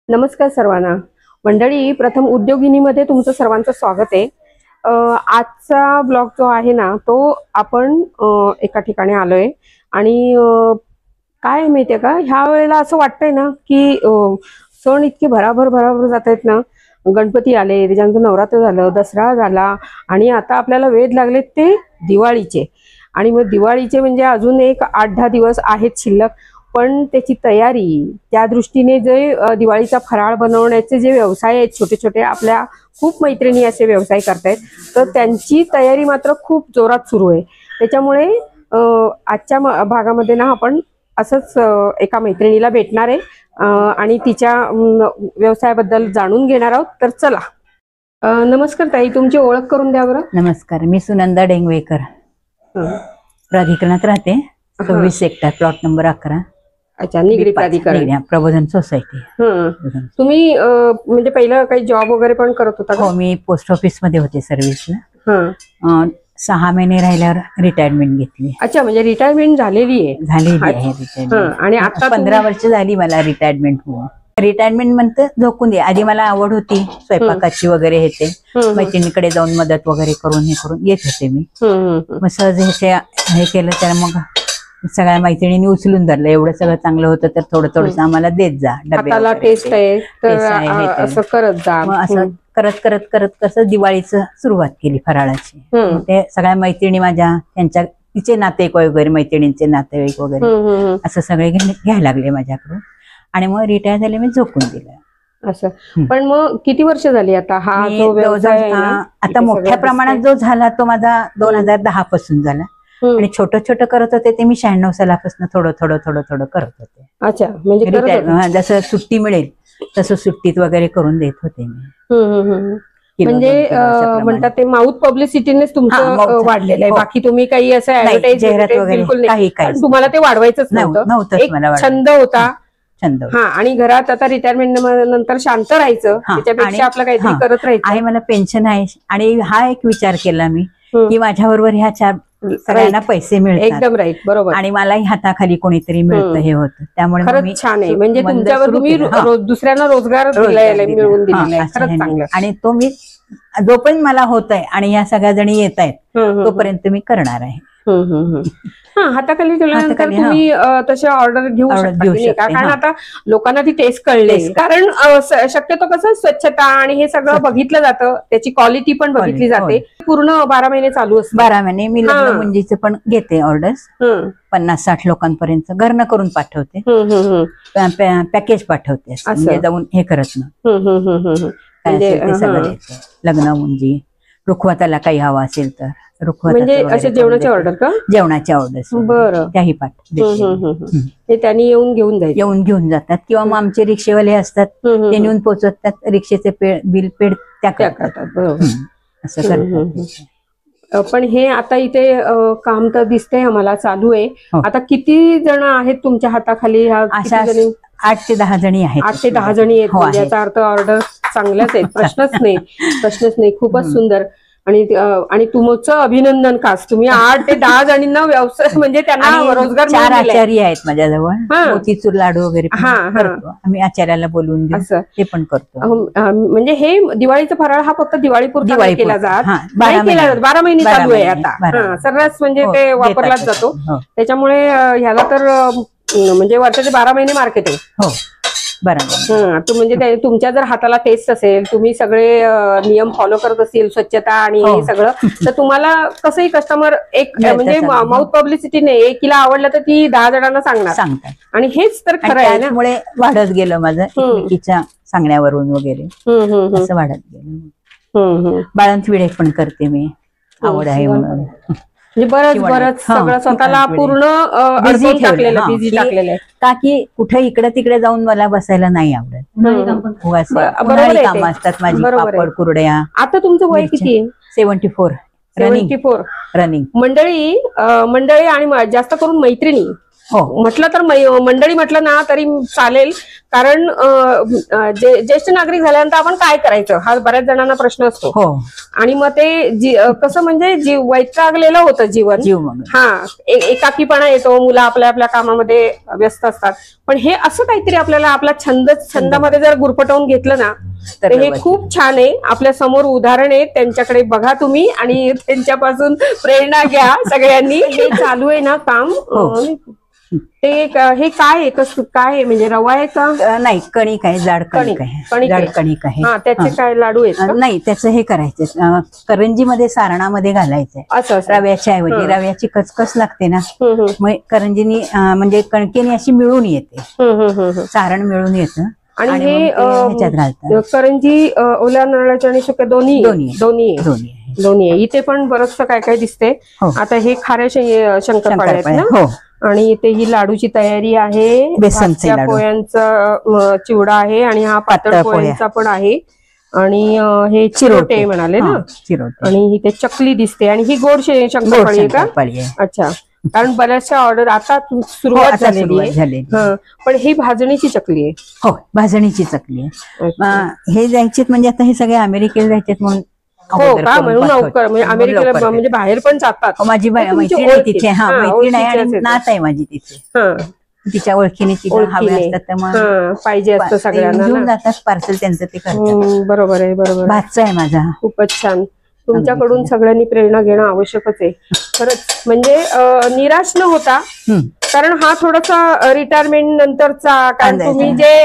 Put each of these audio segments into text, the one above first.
नमस्कार सर्वांना. मंडळी, प्रथम उद्योगिनीमध्ये तुमचं सर्वांचं स्वागत आहे. आजचा ब्लॉग जो आहे ना, तो आपण एका ठिकाणी आलोय आणि काय माहितीये का, ह्या वेळेला असं वाटतंय ना की सण इतके भराभर जात आहेत ना. गणपती आले, त्याच्यानंतर नवरात्र झालं, दसरा झाला आणि आता आपल्याला वेध लागले ते दिवाळीचे. आणि मग दिवाळीचे म्हणजे अजून एक 8-10 दिवस आहेत शिल्लक. पण त्याची तयारी, त्या दृष्टीने जे दिवाळीचा फराळ बनवण्याचे जे व्यवसाय आहेत छोटे छोटे, आपल्या खूप मैत्रिणी असे व्यवसाय करतायत, तर त्यांची तयारी मात्र खूप जोरात सुरू आहे. त्याच्यामुळे आजच्या भागामध्ये ना आपण असंच एका मैत्रिणीला भेटणार आहे आणि तिच्या व्यवसायाबद्दल जाणून घेणार आहोत. तर चला. नमस्कार ताई, तुमची ओळख करून द्या बरं. नमस्कार, मी सुनंदा डेंगवेकर, प्राधिकरणात राहते. 26 सेक्टर, प्लॉट नंबर 11. अच्छा, निगडी प्राधिकरण, प्रबोधन सोसायटी. तुम्ही म्हणजे पहिलं काही जॉब वगैरे पण करत होता? हो, मी पोस्ट ऑफिस मध्ये होते सर्व्हिसला. 6 महिने राहिल्यावर रिटायरमेंट घेतली. अच्छा, म्हणजे रिटायरमेंट झालेली आहे? झालेली आहे रिटायरमेंट. आणि आता 15 वर्ष झाली मला रिटायरमेंट होऊन. रिटायरमेंट म्हणतं झोकून दे. आधी मला आवड होती स्वयंपाकाची वगैरे, हे ते मैत्रिणीकडे जाऊन मदत वगैरे करून हे करून येत होते मी. मग सहज हे केलं, तर मग सगळ्या मैत्रिणींनी उचलून धरलं. एवढं सगळं चांगलं होतं तर थोडं थोडंसं आम्हाला देत जा. डब्याला टेस्ट आहे तर असं करत जा. मग असं करत करत करत कसं दिवाळीचं सुरुवात केली फराळाची. ते सगळ्या मैत्रिणी माझ्या, त्यांच्या तिचे नातेवाईक वगैरे, मैत्रिणींचे नातेवाईक वगैरे असं सगळे घ्यायला लागले माझ्याकडून. आणि मग रिटायर झाले, मी झोकून दिलं असं. पण मग किती वर्ष झाली आता हा जो व्यवसाय? आता मोठ्या प्रमाणात जो झाला तो माझा 2010 पासून झाला. आणि छोटं छोटं करत होते ते मी 96 सालापासून थोडं थोडं थोडं थोडं करत होते. अच्छा, म्हणजे जसं सुट्टी मिळेल तसं सुट्टीत वगैरे करून देत होते मी. म्हणजे म्हणतात ते माउथ पब्लिसिटीनेच तुमचं वाढलेलं आहे. बाकी तुम्ही काही असं जाहिरात वगैरे काही तुम्हाला ते वाढवायचंच नव्हतं. छंद होता. हा, आणि घरात आता रिटायरमेंट नंतर शांत राहायचं, त्याच्यापेक्षा आपलं काहीतरी करत राहायचं. आहे, मला पेन्शन आहे. आणि हा एक विचार केला मी की माझ्याबरोबर ह्या 4 सगळ्यांना पैसे मिळतात. एकदम राईट, बरोबर. आणि मलाही हाताखाली कोणीतरी मिळतं, हे होतं. त्यामुळे खरंच छान आहे. म्हणजे तुमच्यावर तुम्ही दुसऱ्यांना रोजगार मिळवून दिलेला आहे. खरंच चांगलं. आणि तो मी जोपर्यंत मला होत आहे आणि ह्या सगळ्या जणी येत आहेत तोपर्यंत मी करणार आहे. हाताखाली ठेवल्यानंतर तुम्ही तसे ऑर्डर घेऊ शकता. कारण आता लोकांना ती टेस्ट कळले. कारण शक्यतो कसं स्वच्छता आणि हे सगळं बघितलं जातं, त्याची क्वालिटी पण बघितली जाते. पूर्ण 12 महिने चालू असते. 12 महिने मी लग्न मुंजीचे पण घेते ऑर्डर्स. 50-60 लोकांपर्यंत घरनं करून पाठवते, पॅकेज पाठवते. म्हणजे जाऊन हे करत ना, लग्न मुंजी, रुखवताला काही हवा असेल तर म्हणजे असे जेवणाचे ऑर्डर का? जेवणाच्या ऑर्डर्स, बरं, त्याही पाठवते. त्यांनी येऊन घेऊन जातात. किंवा मग आमचे रिक्षेवाले असतात, ते नेऊन पोहोचवतात. रिक्षेचे बिल पेड त्या करतात. असं करतात. पण हे आता इथे काम तर दिसतंय आम्हाला चालू आहे. आता किती जण आहेत तुमच्या हाताखाली? 8 ते 10 जणी आहेत. 8 ते 10 जणी आहेत. याचा अर्थ ऑर्डर चांगल्याच आहेत. प्रश्नच नाही. खूपच सुंदर. आणि तुमचं अभिनंदन खास. तुम्ही 8 ते 10 जणींना व्यवसाय, म्हणजे त्यांना रोजगार. 4 आचार्य आहेत माझ्याजवळ. मोतीचूर लाडू वगैरे करतो आम्ही, आचार्याला बोलून ते पण करतो. म्हणजे हे दिवाळीचा फराळ हा फक्त दिवाळीपुरता केला जात, 12 महिने चालू आहे आता. सर्रास म्हणजे ते वापरलाच जातो. त्याच्यामुळे ह्याला तर म्हणजे वर्षाचे 12 महिने मार्केट आहे. बरोबर. म्हणजे तुमच्या जर हाताला टेस्ट असेल, तुम्ही सगळे नियम फॉलो करत असेल, स्वच्छता आणि हे सगळं, तर तुम्हाला कसंही कस्टमर एक म्हणजे माउथ पब्लिसिटी नाही, एकीला आवडलं तर ती 10 जणांना सांगतात. आणि हेच तर खरं आहे. त्यामुळे वाढत गेलं माझं, एकमेकीच्या सांगण्यावरून वगैरे असं वाढत गेलं. बाळंत विडे पण करते मी, आवड आहे म्हणून. म्हणजे बरंच सगळं स्वतःला पूर्ण बिझी टाकलेलं आहे. का की कुठे इकडे तिकडे जाऊन मला बसायला नाही आवडत. काम असतात माझी, पापड कुरड्या. आता तुमचं वय किती आहे? 74 रनिंग. मंडळी आणि जास्त करून मैत्रिणी हो. म्हटलं तर मंडळी म्हटलं ना तरी चालेल, कारण ज्येष्ठ नागरिक झाल्यानंतर आपण काय करायचं हा बऱ्याच जणांना प्रश्न असतो. हो. आणि मग ते कसं म्हणजे वैतागलेलं होतं जीवन. जीव मग हा, एकाकीपणा येतो, मुलं आपल्या आपल्या कामामध्ये व्यस्त असतात. पण हे असं काहीतरी आपल्याला आपला छंदामध्ये जर गुरफटवून घेतलं ना तर हे खूप छान आहे. आपल्या समोर उदाहरण आहे, त्यांच्याकडे बघा तुम्ही आणि त्यांच्यापासून प्रेरणा घ्या सगळ्यांनी. हे चालू आहे ना काम, ते हे काय आहे, कसं काय आहे, म्हणजे रवा आहे का? नाही, कणिक आहे, जाड कणिक आहे, जाड कणिक आहे. हा, त्याचे काय लाडू आहेत? नाही, त्याचं हे करायचं, करंजीमध्ये सारणामध्ये घालायचंय. असं रव्याच्या ऐवजी रव्याची कचकच लागते ना, मग करंजीनी म्हणजे कणकेने अशी मिळून येते, सारण मिळून येतं. आणि हे ह्याच्यात घालतात. करंजी ओल्या नारळाच्या आणि सुक्या दोन्ही आहे. इथे पण बरंच काय काय दिसते. आता हे खाऱ्या शंकरपाळ्या आहेत ना, आणि इथे ही लाडूची तयारी आहे. बेसनचे पोह्यांचा चिवडा आहे आणि हा पातळ पोह्यांचा पण आहे. आणि हे चिरोटे म्हणाले ना, आणि इथे चकली दिसते आणि ही गोड शंकरपाळी आहे का? अच्छा, कारण बऱ्याचशा ऑर्डर आता सुरुवात झालेली आहे. पण ही भाजणीची चकली आहे. हो, भाजणीची चकली आहे. हे जायचेत म्हणजे आता हे सगळे अमेरिकेला जायचेत म्हणून. हो का? म्हणून लवकर म्हणजे अमेरिकेला म्हणजे बाहेर पण जातात. माझी मैत्रीण आहे तिथे. हा, मैत्रीण आहे आणि नात आहे माझी तिथे. तिच्या ओळखीने तिला हवे असतात त्यामुळे पाहिजे असतं सगळ्यांना, घेऊन जातात पार्सल त्यांचं ते करतात. बरोबर आहे, बरोबर. भातचा आहे माझा. खूपच छान. तुमच्याकडून सगळ्यांनी प्रेरणा घेणं आवश्यकच आहे खरंच. म्हणजे निराश न होता, कारण हा थोडासा रिटायरमेंट नंतरचा, कारण तुम्ही जे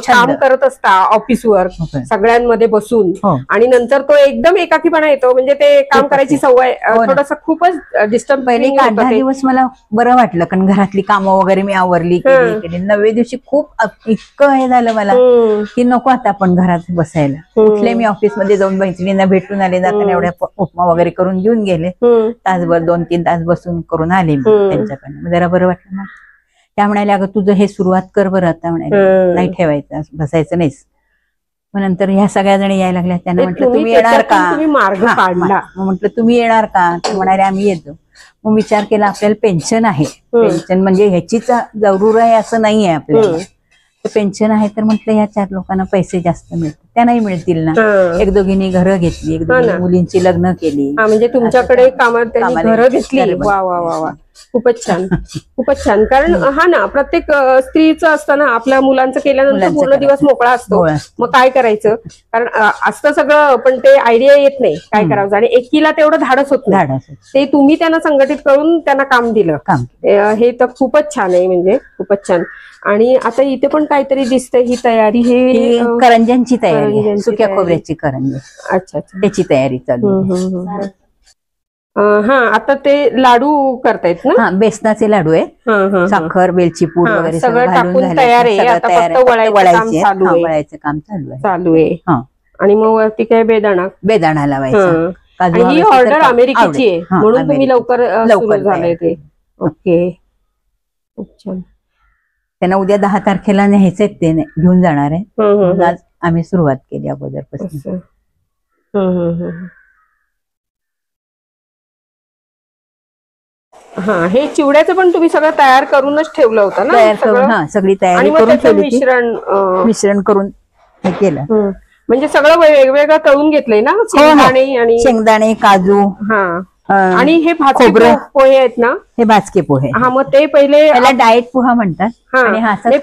काम करत असता ऑफिसवर सगळ्यांमध्ये बसून, आणि नंतर तो एकदम एकाकीपणा येतो, म्हणजे ते काम करायची सवय थोडासा खूपच डिस्टर्ब. पहिले 8-10 दिवस मला बरं वाटलं, कारण घरातली कामं वगैरे मी आवरली केली. 9व्या दिवशी खूप इतकं हे झालं मला की नको आता आपण घरात बसायला. कुठले मी ऑफिसमध्ये जाऊन मैत्रिणींना भेटून आले, जाताना एवढ्या उपमा वगैरे करून घेऊन गेले. तासभर 2-3 तास बसून करून आले मी त्यांच्याकडनं. जरा बरं वाटलं ना. त्या म्हणाले, अगं तुझं हे सुरुवात कर बरं आता. म्हणाले नाही ठेवायचं, बसायचं नाहीस. मग नंतर ह्या सगळ्या जणी यायला लागल्या. त्यांना म्हटलं तुम्ही येणार का? म्हटलं तुम्ही येणार का? ते म्हणाले आम्ही येतो. मग विचार केला, आपल्याला पेन्शन आहे, पेन्शन म्हणजे ह्याचीच जरूर आहे असं नाही आहे आपल्याला. पेन्शन आहे तर म्हटलं ह्या 4 लोकांना पैसे जास्त मिळतात, त्यांनाही मिळतील ना. एक दोघींनी घरं घेतली, एक दोघी मुलींची लग्न केली. म्हणजे तुमच्याकडे कामात त्यांनी घरं घेतली. वा वा वा वा, खूपच छान, खूपच छान. कारण हा ना, प्रत्येक स्त्रीचं असतं ना, आपल्या मुलांचं केल्यानंतर पूर्ण दिवस मोकळा असतो. मग काय करायचं, कारण असतं सगळं, पण ते आयडिया येत नाही काय करायचं. आणि एकीला तेवढं धाडस होत नाही, ते तुम्ही त्यांना संघटित करून त्यांना काम दिलं. हे तर खूपच छान आहे, म्हणजे खूपच छान. आणि आता इथे पण काहीतरी दिसतंय, ही तयारी, हे करंज्यांची तयारी, सुक्या खोबऱ्याची करंजी. अच्छा अच्छा, त्याची तयारी चालू. हा, आता ते लाडू करतायत ना? बेसनाचे लाडू आहे. साखर, वेलची पूड वगैरे सगळं टाकून तयार आहे. आता फक्त वळायचं काम चालू आहे. आणि मग वरती काय बेदाणा लावायचा. आणि ही ऑर्डर अमेरिकेची आहे म्हणून तुम्ही लवकर झालंय ते. ओके, खूप छान. त्यांना उद्या 10 तारखेला न्यायचंय, ते घेऊन जाणार आहे. आज आम्ही सुरुवात केली अगोदरपासून. हा, हे चिवड्याचं पण तुम्ही सगळं तयार करूनच ठेवलं होतं ना? तयार करून, सगळी तयारी करून ठेवली. मिश्रण करून हे केलं. म्हणजे सगळं वेगवेगळं तळून घेतलंय ना? शेंगदाणे, काजू. आणि हे भाजके पोहे आहेत ना? हे भाजके पोहे. हा, मग ते पहिले डाएट पोहा म्हणतात.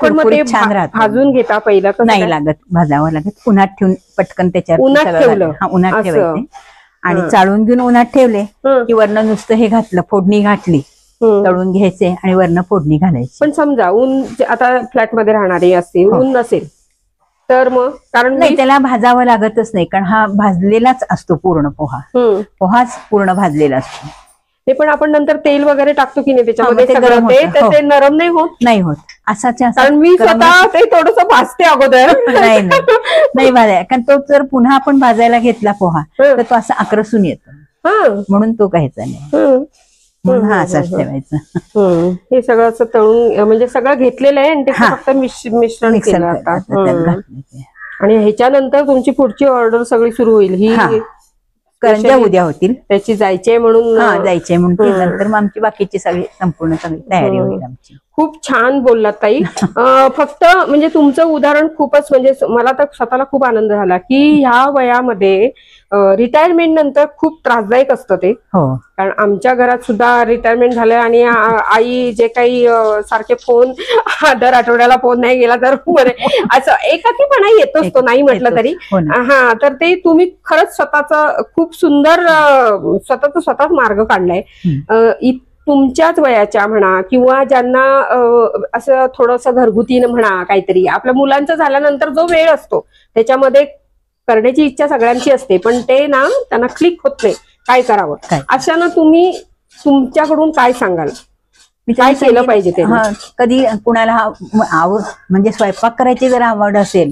पण मग ते भाजून घेता पहिला? नाही लागत, भाजावं लागत. उन्हात ठेवून पटकन त्याच्यावर उन्हात ठेवलं. उन्हात ठेवायचे आणि चाळून घेऊन उन्हात ठेवले की वरनं नुसतं हे घातलं, फोडणी घातली, तळून घ्यायचे आणि वरनं फोडणी घालायची. पण समजा ऊन, आता फ्लॅटमध्ये राहणारे असतील, ऊन नसेल तर मग? कारण नाही, त्याला भाजावं लागतच नाही, कारण हा भाजलेलाच असतो पूर्ण पोहा. पोहाच पूर्ण भाजलेला असतो. ते पण आपण नंतर तेल वगैरे टाकतो की नाही त्याच्यामध्ये, ते नरम नाही होत? नाही होत असाच. कारण मी स्वतः ते थोडस भाजते अगोदर. नाही भाजाय, कारण तो जर पुन्हा आपण भाजायला घेतला पोहा तर तो असा आक्रसून येतो, म्हणून तो घ्यायचा नाही. म्हणून हा असाच ठेवायचा. हे सगळं असं तळून, म्हणजे सगळं घेतलेलं आहे आणि ते फक्त मिश्रण केलं आता. आणि ह्याच्यानंतर तुमची पुढची ऑर्डर सगळी सुरू होईल. ही करंज्या उद्या होतील, त्याची जायची म्हणून जायचे म्हणून नंतर मग आमची बाकीची सगळी संपूर्ण सगळी तयारी होईल आमची. खूप छान बोललात ताई. फक्त म्हणजे तुमचं उदाहरण खूपच म्हणजे मला तर स्वतःला खूप आनंद झाला की ह्या वयामध्ये रिटायरमेंट नंतर खूप त्रासदायक असतं ते. हो कारण आमच्या घरात सुद्धा रिटायरमेंट झालं आणि आई जे काही सारखे फोन दर आठवड्याला फोन नाही गेला तर बरे असं एकाकीपणा येतोच तो नाही म्हटलं तरी. हो ना. हा तर ते तुम्ही खरंच स्वतःचा खूप सुंदर स्वतःच मार्ग काढलाय. तुमच्याच वयाच्या म्हणा किंवा ज्यांना असं थोडंसं घरगुती म्हणा काहीतरी आपल्या मुलांचं झाल्यानंतर जो वेळ असतो त्याच्यामध्ये करण्याची इच्छा सगळ्यांची असते पण ते ना त्यांना क्लिक होत नाही काय करावं. अशा ना तुम्ही तुमच्याकडून काय सांगाल काय केलं पाहिजे ते? कधी कुणाला म्हणजे स्वयंपाक करायची जर आवड असेल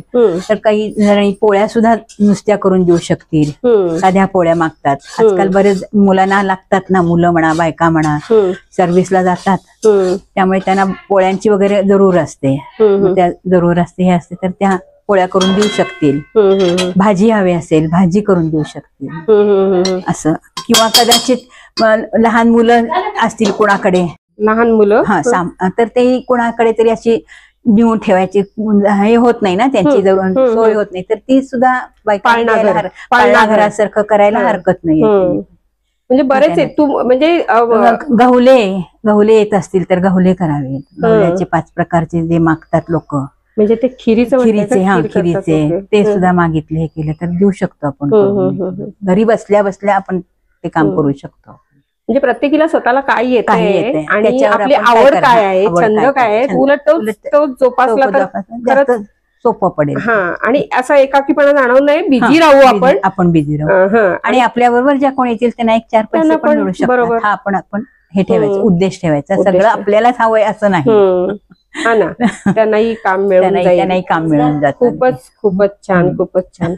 तर काही जणांनी पोळ्या सुद्धा नुसत्या करून देऊ शकतील. साध्या पोळ्या मागतात आजकाल बरेच मुलांना लागतात ना मुलं म्हणा बायका म्हणा सर्व्हिसला जातात त्यामुळे त्यांना पोळ्यांची वगैरे जरूर असते. त्या जरूर असते हे असते तर त्या पोळ्या करून देऊ शकतील. भाजी हवी असेल भाजी करून देऊ शकतील असं. किंवा कदाचित लहान मुलं असतील कोणाकडे लहान मुलं तर ते कोणाकडे तरी अशी नेऊन ठेवायची हे होत नाही ना त्यांची जवळ सोय होत नाही तर ती सुद्धा पाळणा घरासारखं करायला हरकत नाही. म्हणजे बरेच तू म्हणजे गहुले येत असतील तर गहुले करावे. गहुल्याचे 5 प्रकारचे जे मागतात लोक म्हणजे ते खिरीचे ते सुद्धा मागितले हे केलं तर देऊ शकतो आपण. घरी बसल्या बसल्या आपण ते काम करू शकतो. म्हणजे प्रत्येकीला स्वतःला काय येते आणि आपली आवड काय आहे छंद काय आहे उलट तो जोपासला तर सोपं पडेल. हा आणि असा एकाकीपणा जाणवू नये. बिझी राहू आपण बिझी राहू आणि आपल्या बरोबर ज्या कोण येतील त्यांना 1-4 पैसे पण मिळू शकतात. हा आपण हे ठेवायचं उद्देश ठेवायचा सगळं आपल्यालाच हवंय असं नाही. हा ना त्यांनाही काम मिळून जाईल. त्यांनाही काम मिळून जातं. खूपच छान खूपच छान.